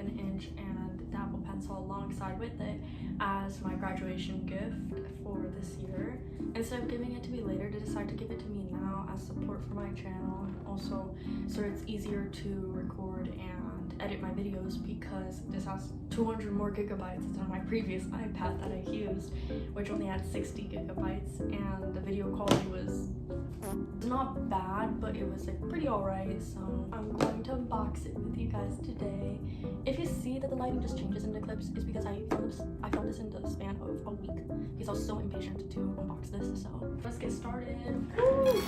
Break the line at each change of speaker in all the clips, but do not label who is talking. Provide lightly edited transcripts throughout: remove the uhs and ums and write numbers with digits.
11-inch and the Apple Pencil alongside with it as my graduation gift for this year. Instead of giving it to me later, they decided to give it to me now as support for my channel, and also so it's easier to record and edit my videos because this has 200 more gigabytes than my previous iPad that I used, which only had 60 gigabytes, and the video quality was not bad, but it was like pretty alright. So I'm going to unbox it with you guys today. If you see that the lighting just changes in the clips, it's because I filmed this in the span of a week because I was so impatient to unbox this. So let's get started. Woo!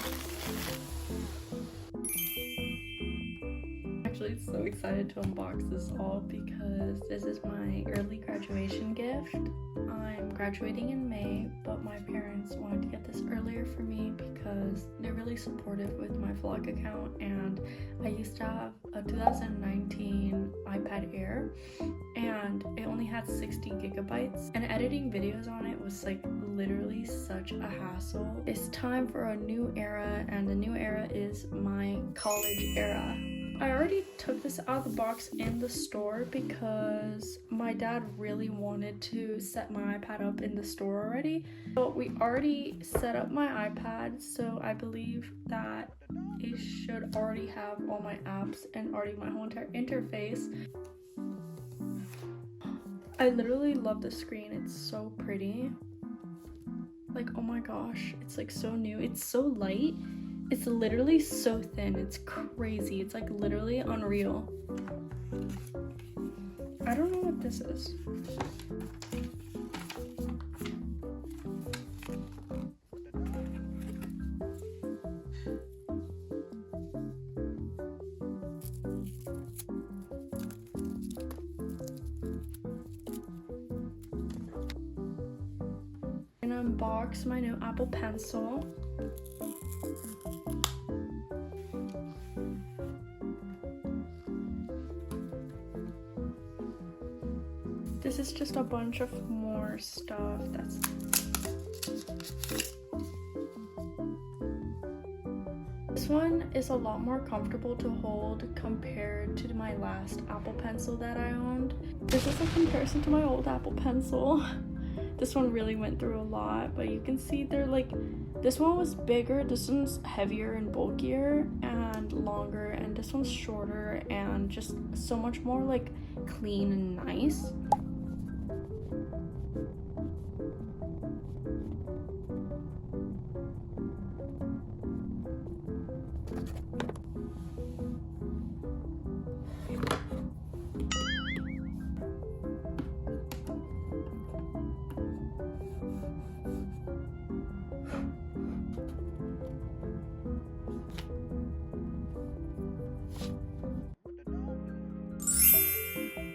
Actually so excited to unbox this all because this is my early graduation gift. I'm graduating in May, but my parents wanted to get this earlier for me because they're really supportive with my vlog account, and I used to have a 2019 iPad Air and it only had 60 gigabytes, and editing videos on it was like literally such a hassle. It's time for a new era, and the new era is my college era. I already took this out of the box in the store because my dad really wanted to set my iPad up in the store already. So we already set up my iPad, so I believe that it should already have all my apps and already my whole entire interface. I literally love the screen. It's so pretty. Like, oh my gosh, it's like so new. It's so light. It's literally so thin. It's crazy. It's like literally unreal. I don't know what this is. I'm gonna unbox my new Apple Pencil. This is just a bunch of more stuff that's... This one is a lot more comfortable to hold compared to my last Apple Pencil that I owned. This is a comparison to my old Apple Pencil. This one really went through a lot, but you can see they're like, this one was bigger, this one's heavier and bulkier and longer, and this one's shorter and just so much more like clean and nice.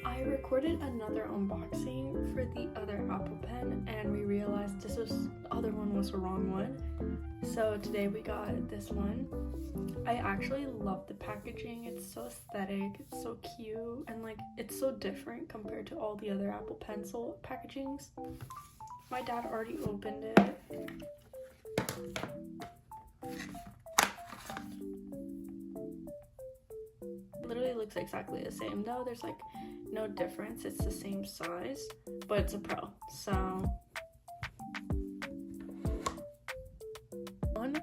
I recorded another unboxing for the other Apple Pen, and we realized the other one was the wrong one. So today we got this one. I actually love the packaging. It's so aesthetic, it's so cute, and like it's so different compared to all the other Apple Pencil packagings. My dad already opened it. Literally looks exactly the same though. There's like no difference. It's the same size, but it's a Pro. So one.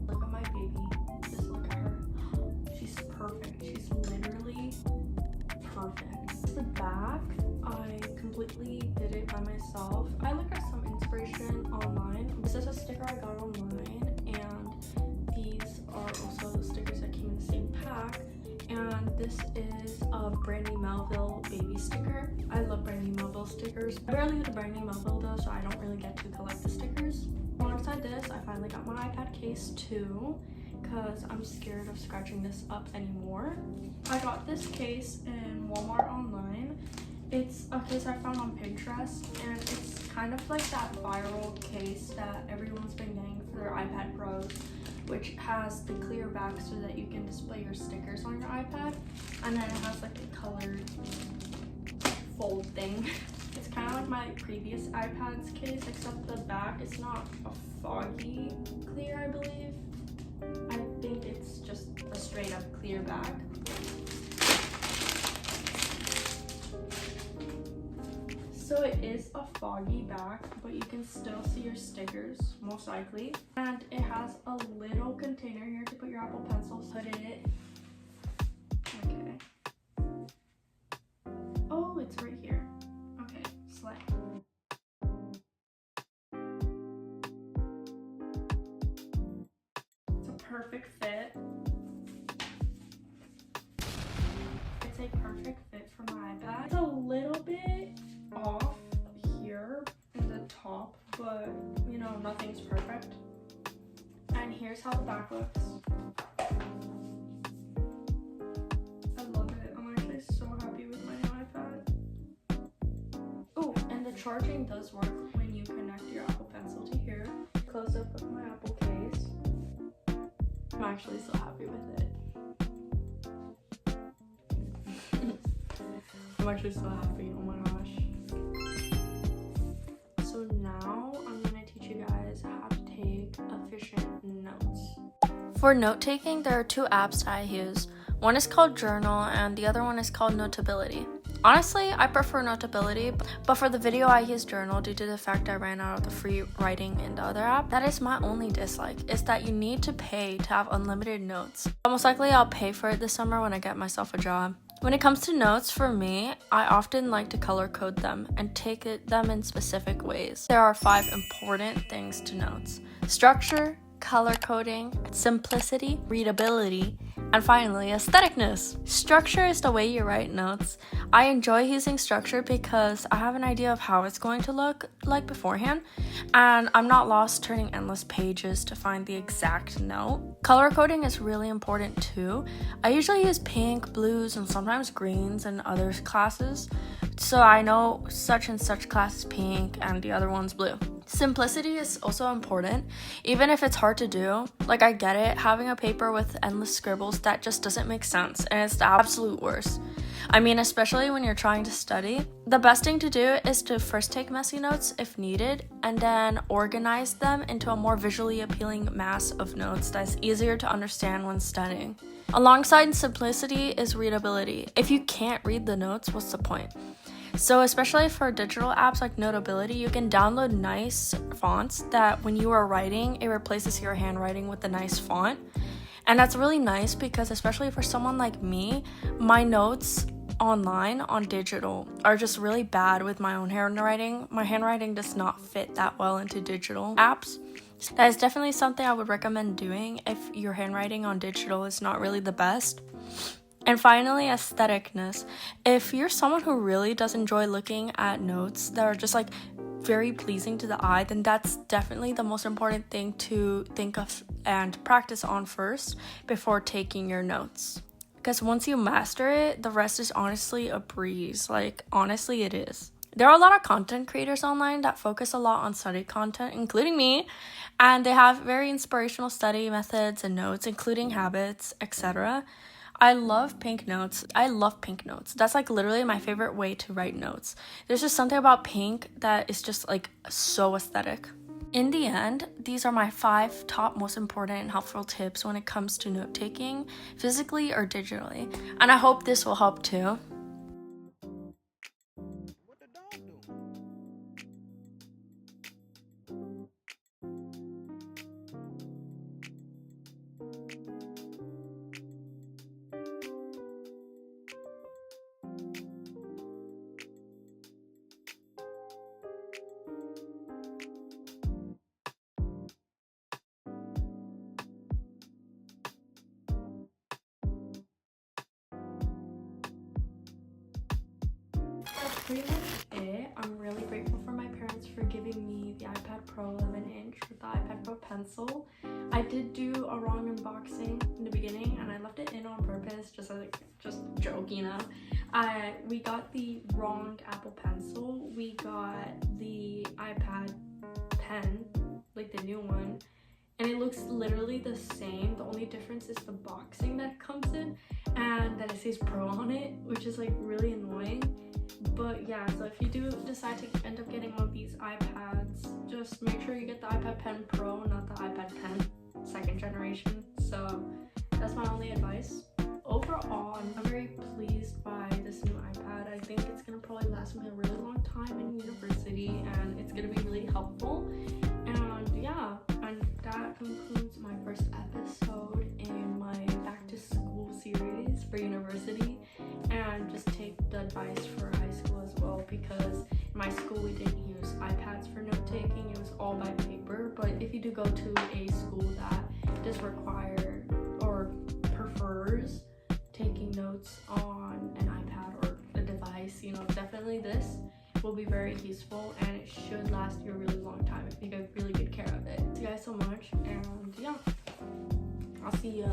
Look at my baby. Just look at her. She's perfect. She's literally perfect. The back, I completely did it by myself. I looked at some inspiration online. This is a sticker I got online, and these are also the stickers that came in the same pack. And this is a Brandy Melville baby sticker. I love Brandy Melville stickers. I barely use Brandy Melville though, so I don't really get to collect the stickers. Alongside this, I finally got my iPad case too, because I'm scared of scratching this up anymore. I got this case in Walmart online. It's a case I found on Pinterest, and it's kind of like that viral case that everyone's been getting for their iPad Pros, which has the clear back so that you can display your stickers on your iPad, and then it has like a colored fold thing. It's kind of like my previous iPad's case, except the back is not a foggy clear, I believe. I think it's just a straight up clear back. So it is a foggy back, but you can still see your stickers, most likely. And it has a little container here to put your Apple Pencils. Put it. Okay. Oh, it's right here. Okay, slay. It's a perfect fit. It's a perfect fit for my iPad. It's a little bit off here in the top, but you know, nothing's perfect. And here's how the back looks. I love it. I'm actually so happy with my new iPad. Oh, and the charging does work when you connect your Apple Pencil to here. Close up of my Apple case. I'm actually so happy with it. I'm actually so happy, oh my gosh. So now I'm gonna teach you guys how to take efficient notes. For note taking, there are two apps that I use. One is called Journal and the other one is called Notability. Honestly, I prefer Notability, but for the video I use Journal due to the fact I ran out of the free writing in the other app. That is my only dislike, is that you need to pay to have unlimited notes. Most likely I'll pay for it this summer when I get myself a job. When it comes to notes, for me, I often like to color code them and take them in specific ways. There are 5 important things to notes: structure, color coding, simplicity, readability, and finally, aestheticness. Structure is the way you write notes. I enjoy using structure because I have an idea of how it's going to look like beforehand, and I'm not lost turning endless pages to find the exact note. Color coding is really important too. I usually use pink, blues, and sometimes greens in other classes, so I know such and such class is pink and the other one's blue. Simplicity is also important, even if it's hard to do. Like, I get it, having a paper with endless scribbles, that just doesn't make sense, and it's the absolute worst. I mean, especially when you're trying to study. The best thing to do is to first take messy notes if needed, and then organize them into a more visually appealing mass of notes that's easier to understand when studying. Alongside simplicity is readability. If you can't read the notes, what's the point? So especially for digital apps like Notability, you can download nice fonts that when you are writing, it replaces your handwriting with a nice font. And that's really nice because especially for someone like me, my notes online on digital are just really bad with my own handwriting. My handwriting does not fit that well into digital apps. That is definitely something I would recommend doing if your handwriting on digital is not really the best. And finally, aestheticness. If you're someone who really does enjoy looking at notes that are just like very pleasing to the eye, then that's definitely the most important thing to think of and practice on first before taking your notes. Because once you master it, the rest is honestly a breeze. Like, honestly, it is. There are a lot of content creators online that focus a lot on study content, including me, and they have very inspirational study methods and notes, including habits, etc. I love pink notes. I love pink notes. That's like literally my favorite way to write notes. There's just something about pink that is just like so aesthetic. In the end, these are my 5 top most important and helpful tips when it comes to note taking, physically or digitally. And I hope this will help too. That's pretty much it. I'm really grateful for my parents for giving me the iPad Pro 11-inch with the iPad Pro Pencil. I did do a wrong unboxing in the beginning and I left it in on purpose, just joke, you know. We got the wrong Apple Pencil. We got the iPad pen, like the new one, and it looks literally the same. The only difference is the boxing that it comes in and that it says Pro on it, which is like really annoying. But yeah, so if you do decide to end up getting one of these iPads, just make sure you get the iPad Pen Pro, not the iPad Pen 2nd generation. So that's my only advice. Overall, I'm very pleased by this new iPad. I think it's gonna probably last me a really long time in university and it's gonna be really helpful. And yeah, and that concludes my first episode in my back to school series for university. And just take the advice for high school as well, because in my school we didn't use iPads for note taking. It was all by paper. But if you do go to a school that does require or prefers taking notes on an iPad or a device, you know, definitely this will be very useful and it should last you a really long time if you take really good care of it. Thank you guys so much, and yeah, I'll see ya.